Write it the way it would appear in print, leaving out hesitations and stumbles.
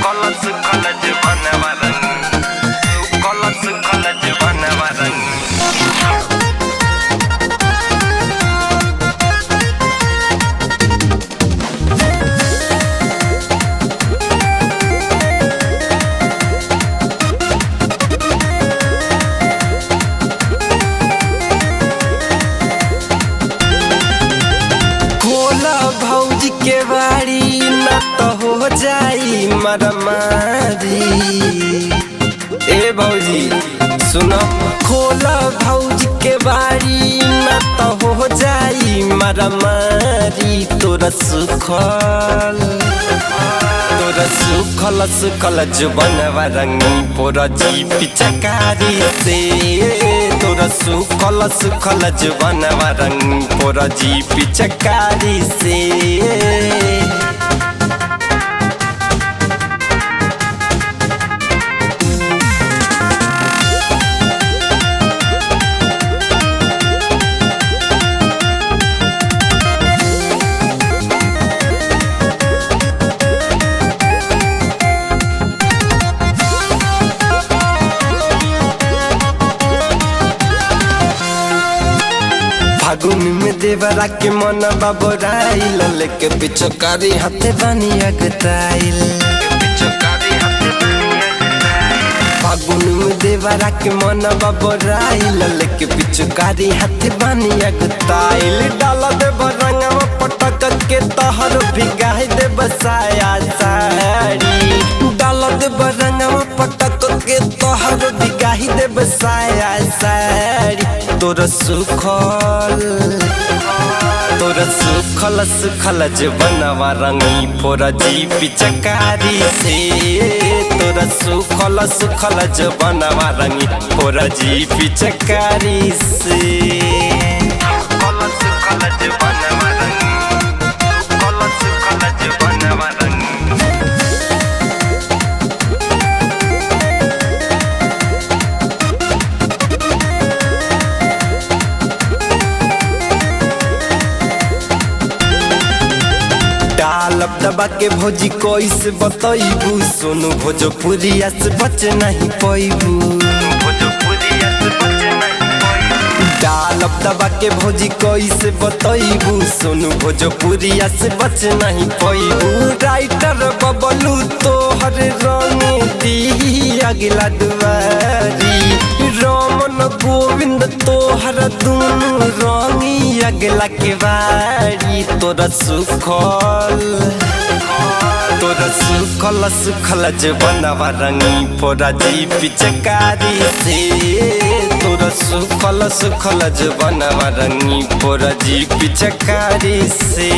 कलश कलज बनवरन कलश कलज बनवरन भौजी के बाड़ी न तो हो जाई मरमारी। ए भौजी सुनो, खोला भौजी के बाड़ी न तो हो जाई मरमारी। तोरा सुखल सुखल जुबनवा रंगी पोरा जी पिचकारी से। तोरा सुखल जुबनवा रंगी पोरा जी पिचकारी से। फागुन में देवरा के मन बाबराइल, लेके पिचकारी हाथे बानी अगताइल। फागुन में देवरा के मन बाबराइल, लेके पिचकारी हाथे बानी अगताइल। डाला देव रंगवा पटक के तहर भिगाई दे बसाया साड़ी। डाला देव रंगवा पटक के तहर भिगाई दे बसाया साड़ी। तोरा सुखल जुबनवा रंगी पोरा जी पिचकारी से। तोरा सुखल जुबनवा रंगी पोरा जी पिचकारी से। कलश कलज बनवरन कलश कलज बनवरन डालब दबा के भौजी कैसे बतैबू। सोनू भोजपुरिया से बच नहीं पैबू। डालब दबा के भौजी कैसे बतैबू। सोनू भोजपुरिया से बच नहीं पैबू। राइटर बबलू तोहर रंग दी अगला दुआरी। रमन गोविंद तोहर दुनू रंगी अगला के बारी। तोरा सुखल जुबनवा रंगी पोरा जी पिचकारी से। तोरा सुखल जुबनवा रंगी पोरा जी पिचकारी से।